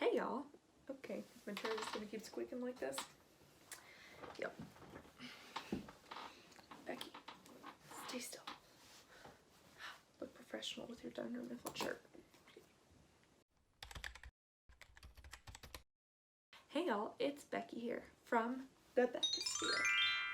Hey y'all. Okay, my chair is gonna keep squeaking like this. Yep. Becky, stay still. Look professional with your Dunder Mifflin shirt. Hey y'all, it's Becky here from the Beckisphere,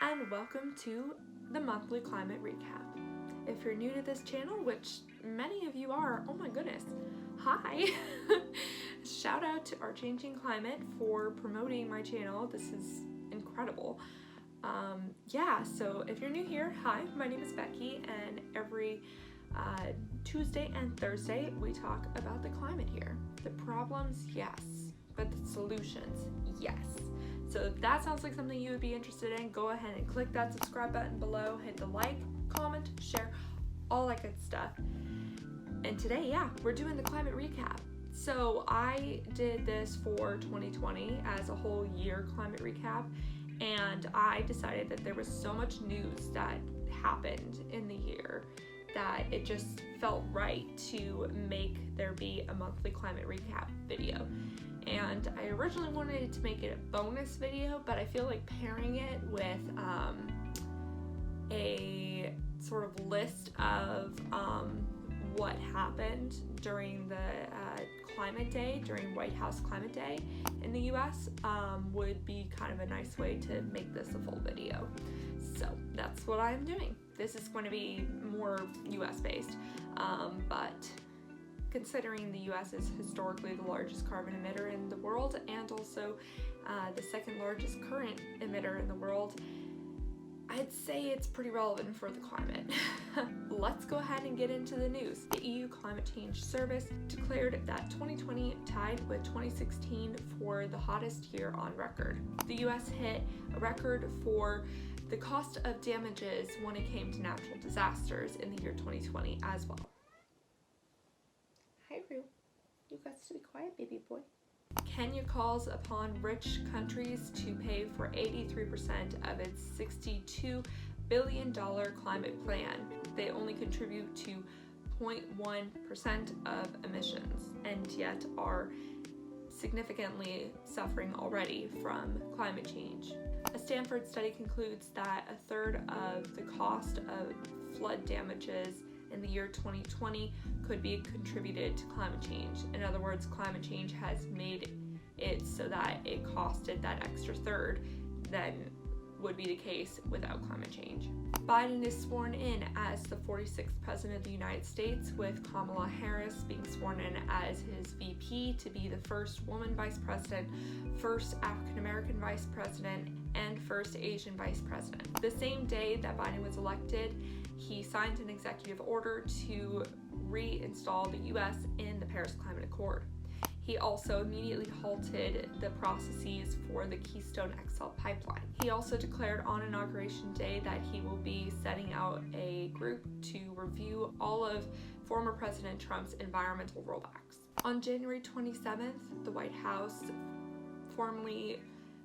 and welcome to the monthly climate recap. If you're new to this channel, which many of you are, oh my goodness, hi! Shout out to Our Changing Climate for promoting my channel. This is incredible. So if you're new here, hi, my name is Becky, and every Tuesday and Thursday we talk about the climate here. The problems, yes, but the solutions, yes. So if that sounds like something you would be interested in, go ahead and click that subscribe button below, hit the like, comment, share, all that good stuff. And today, we're doing the climate recap. So I did this for 2020 as a whole year climate recap, and I decided that there was so much news that happened in the year that it just felt right to make there be a monthly climate recap video. And I originally wanted to make it a bonus video, but I feel like pairing it with a sort of list of what happened during the climate day, during White House Climate Day in the US would be kind of a nice way to make this a full video. So that's what I'm doing. This is going to be more US based, but considering the US is historically the largest carbon emitter in the world and also the second largest current emitter in the world, I'd say it's pretty relevant for the climate. Let's go ahead and get into the news. The EU Climate Change Service declared that 2020 tied with 2016 for the hottest year on record. The US hit a record for the cost of damages when it came to natural disasters in the year 2020 as well. Hi Rue, you got to be quiet, baby boy. Kenya calls upon rich countries to pay for 83% of its $62 billion climate plan. They only contribute to 0.1% of emissions and yet are significantly suffering already from climate change. A Stanford study concludes that a third of the cost of flood damages in the year 2020 could be contributed to climate change. In other words, climate change has made it so that it costed that extra third than would be the case without climate change. Biden is sworn in as the 46th President of the United States, with Kamala Harris being sworn in as his VP to be the first woman Vice President, first African American Vice President, and first Asian Vice President. The same day that Biden was elected, he signed an executive order to reinstall the U.S. in the Paris Climate Accord. He also immediately halted the processes for the Keystone XL pipeline. He also declared on Inauguration Day that he will be setting out a group to review all of former President Trump's environmental rollbacks. On January 27th, the White House formally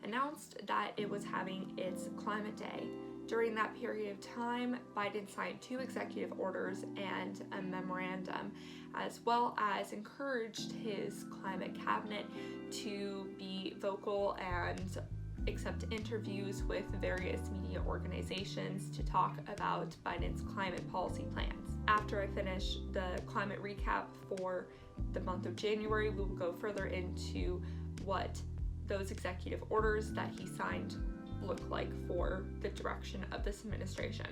announced that it was having its Climate Day. During that period of time, Biden signed 2 executive orders and a memorandum, as well as encouraged his climate cabinet to be vocal and accept interviews with various media organizations to talk about Biden's climate policy plans. After I finish the climate recap for the month of January, we will go further into what those executive orders that he signed look like for the direction of this administration.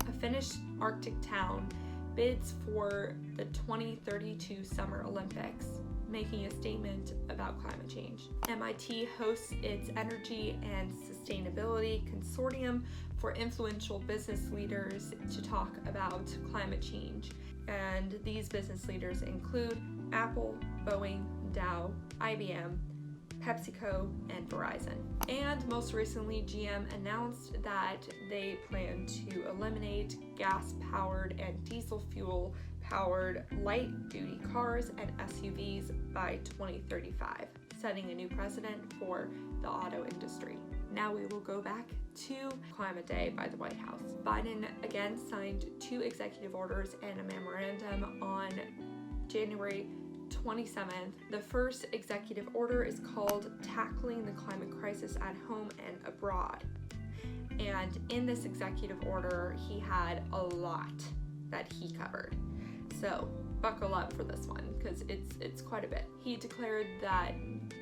A Finnish Arctic town bids for the 2032 Summer Olympics, making a statement about climate change. MIT hosts its Energy and Sustainability Consortium for influential business leaders to talk about climate change. And these business leaders include Apple, Boeing, Dow, IBM, PepsiCo, and Verizon. And most recently, GM announced that they plan to eliminate gas-powered and diesel fuel-powered light-duty cars and SUVs by 2035, setting a new precedent for the auto industry. Now we will go back to Climate Day by the White House. Biden again signed 2 executive orders and a memorandum on January 27th, the first executive order is called Tackling the Climate Crisis at Home and Abroad. And in this executive order, he had a lot that he covered. So buckle up for this one, because it's quite a bit. He declared that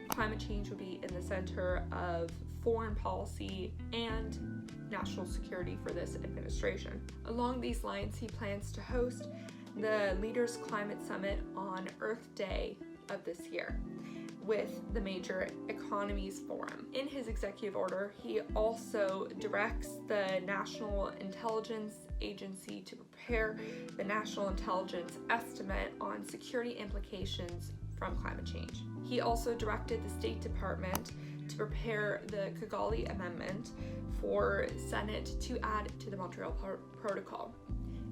climate change would be in the center of foreign policy and national security for this administration. Along these lines, he plans to host the Leaders Climate Summit on Earth Day of this year with the Major Economies Forum. In his executive order, he also directs the National Intelligence Agency to prepare the National Intelligence Estimate on security implications from climate change. He also directed the State Department to prepare the Kigali Amendment for Senate to add to the Montreal Protocol.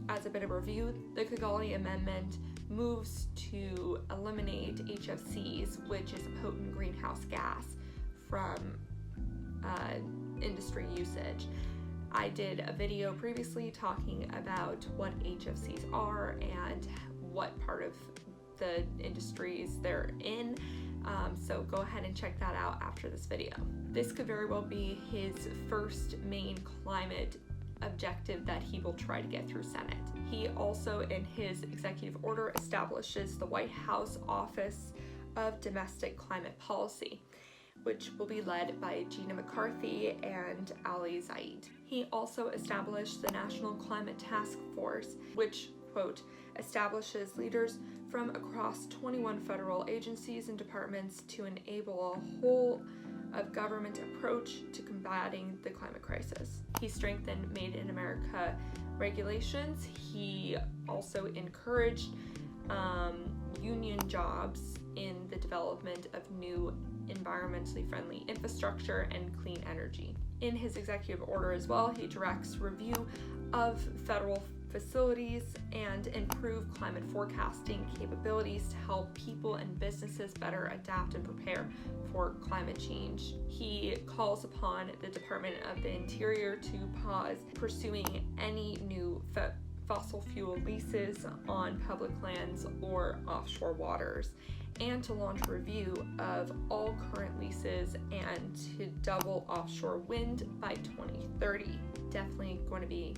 As a bit of a review, the Kigali Amendment moves to eliminate HFCs, which is a potent greenhouse gas, from industry usage. I did a video previously talking about what HFCs are and what part of the industries they're in, so go ahead and check that out after this video. This could very well be his first main climate objective that he will try to get through Senate. He also, in his executive order, establishes the White House Office of Domestic Climate Policy, which will be led by Gina McCarthy and Ali Zaid. He also established the National Climate Task Force, which, quote, establishes leaders from across 21 federal agencies and departments to enable a whole of government approach to combating the climate crisis. He strengthened Made in America regulations. He also encouraged union jobs in the development of new environmentally friendly infrastructure and clean energy. In his executive order as well, he directs review of federal facilities and improve climate forecasting capabilities to help people and businesses better adapt and prepare for climate change. He calls upon the Department of the Interior to pause pursuing any new fossil fuel leases on public lands or offshore waters, and to launch a review of all current leases and to double offshore wind by 2030. Definitely going to be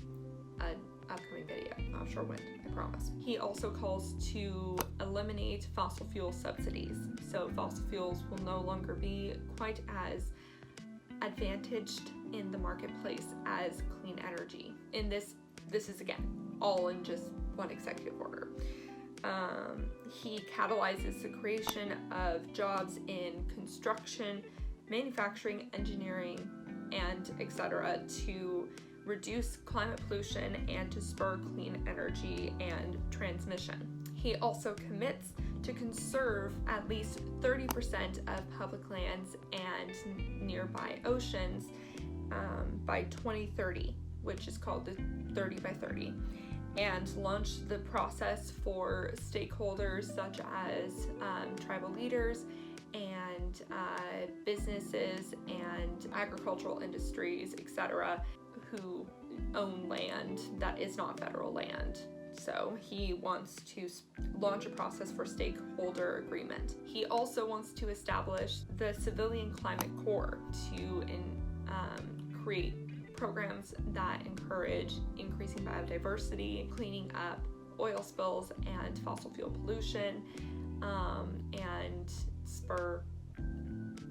an upcoming video, offshore wind, I promise. He also calls to eliminate fossil fuel subsidies. So fossil fuels will no longer be quite as advantaged in the marketplace as clean energy. In this is again, all in just one executive order. He catalyzes the creation of jobs in construction, manufacturing, engineering, and etc. to reduce climate pollution and to spur clean energy and transmission. He also commits to conserve at least 30% of public lands and nearby oceans by 2030, which is called the 30 by 30, and launch the process for stakeholders such as tribal leaders and businesses and agricultural industries, etc., who own land that is not federal land. So he wants to launch a process for stakeholder agreement. He also wants to establish the Civilian Climate Corps to create programs that encourage increasing biodiversity, cleaning up oil spills and fossil fuel pollution, and spur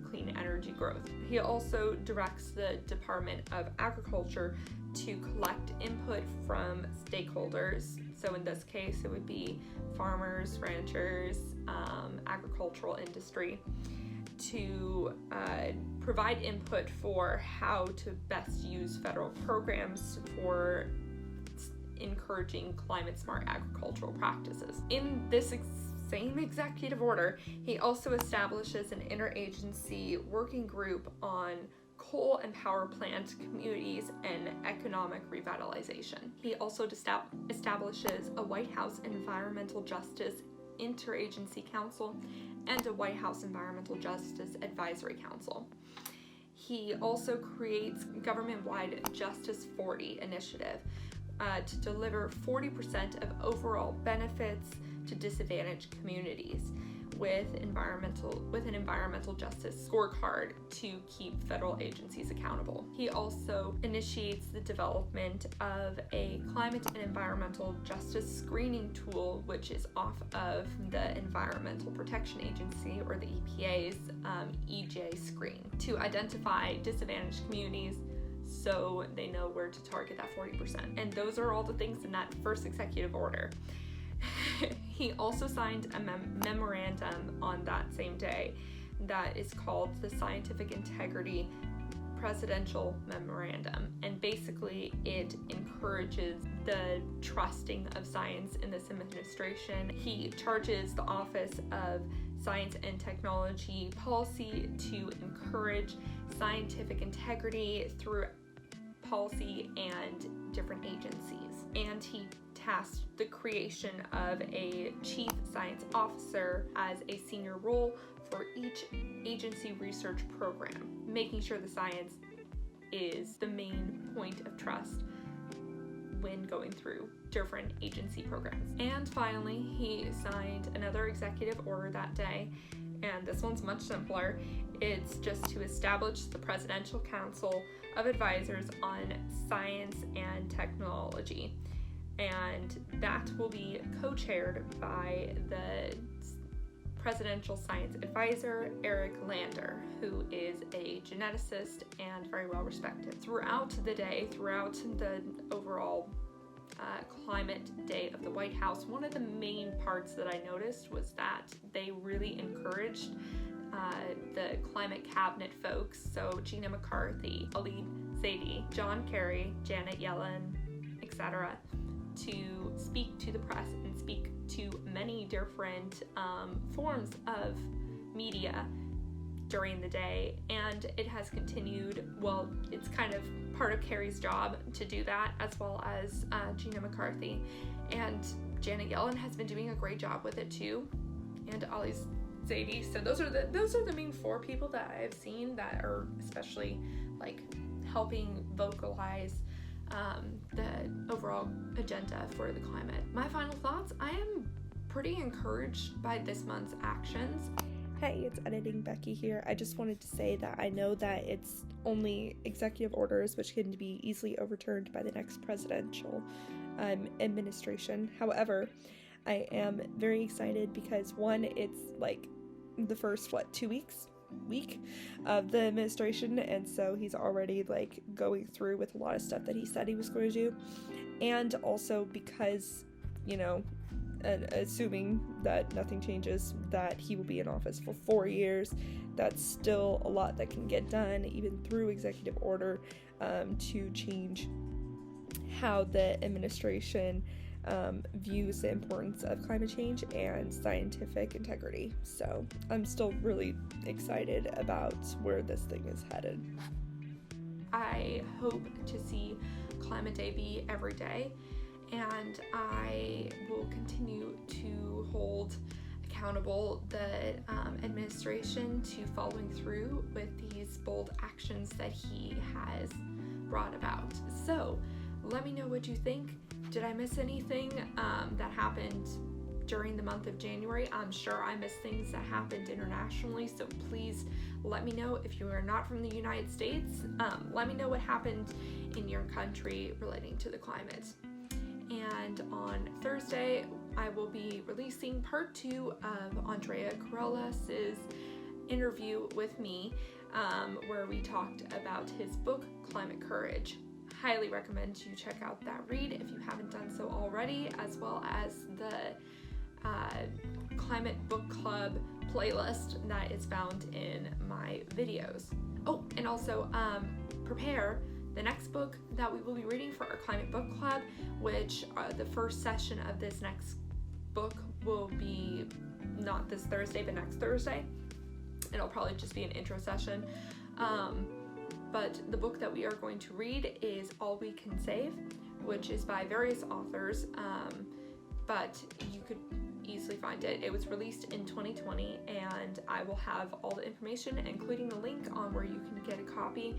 clean energy growth. He also directs the Department of Agriculture to collect input from stakeholders. So in this case, it would be farmers, ranchers, agricultural industry, to provide input for how to best use federal programs for encouraging climate smart agricultural practices. In this same executive order, he also establishes an interagency working group on coal and power plant communities and economic revitalization. He also establishes a White House Environmental Justice Interagency Council and a White House Environmental Justice Advisory Council. He also creates government-wide Justice 40 initiative to deliver 40% of overall benefits to disadvantaged communities, with an environmental justice scorecard to keep federal agencies accountable. He also initiates the development of a climate and environmental justice screening tool, which is off of the Environmental Protection Agency, or the EPA's EJ screen, to identify disadvantaged communities so they know where to target that 40%. And those are all the things in that first executive order. He also signed a memorandum on that same day that is called the Scientific Integrity Presidential Memorandum, and basically it encourages the trusting of science in this administration. He charges the Office of Science and Technology Policy to encourage scientific integrity through policy and different agencies, and he tasked the creation of a chief science officer as a senior role for each agency research program, making sure the science is the main point of trust when going through different agency programs. And finally, he signed another executive order that day, and this one's much simpler. It's just to establish the Presidential Council of Advisors on Science and Technology, and that will be co-chaired by the Presidential Science Advisor, Eric Lander, who is a geneticist and very well respected. Throughout the day, throughout the overall climate day of the White House, one of the main parts that I noticed was that they really encouraged the climate cabinet folks, so Gina McCarthy, Ali Zaidi, John Kerry, Janet Yellen, etc., to speak to the press and speak to many different forms of media during the day. And it has continued, well, it's kind of part of Kerry's job to do that, as well as Gina McCarthy. And Janet Yellen has been doing a great job with it too, and Ali Zaidi. So those are the main four people that I've seen that are especially like helping vocalize the overall agenda for the climate. My final thoughts: I am pretty encouraged by this month's actions. Hey, it's Editing Becky here. I just wanted to say that I know that it's only executive orders which can be easily overturned by the next presidential administration. However, I am very excited because, one, it's like the first, 2 week of the administration, and so he's already like going through with a lot of stuff that he said he was going to do. And also because, assuming that nothing changes, that he will be in office for 4 years, that's still a lot that can get done even through executive order to change how the administration views the importance of climate change and scientific integrity. So I'm still really excited about where this thing is headed. I hope to see Climate Day be every day, and I will continue to hold accountable the administration to following through with these bold actions that he has brought about. So let me know what you think. Did I miss anything that happened during the month of January? I'm sure I missed things that happened internationally, so please let me know. If you are not from the United States, let me know what happened in your country relating to the climate. And on Thursday, I will be releasing part 2 of Andreas Karelas' interview with me, where we talked about his book, Climate Courage. Highly recommend you check out that read if you haven't done so already, as well as the Climate Book Club playlist that is found in my videos. Oh, and also prepare the next book that we will be reading for our Climate Book Club, which the first session of this next book will be not this Thursday, but next Thursday. It'll probably just be an intro session. But the book that we are going to read is All We Can Save, which is by various authors, but you could easily find it. It was released in 2020, and I will have all the information, including the link on where you can get a copy,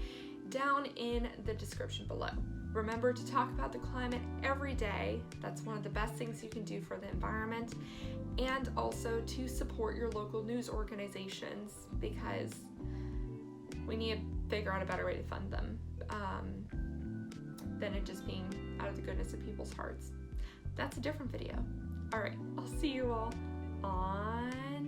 down in the description below. Remember to talk about the climate every day. That's one of the best things you can do for the environment. And also to support your local news organizations, because we need to figure out a better way to fund them than it just being out of the goodness of people's hearts. That's a different video. All right, I'll see you all on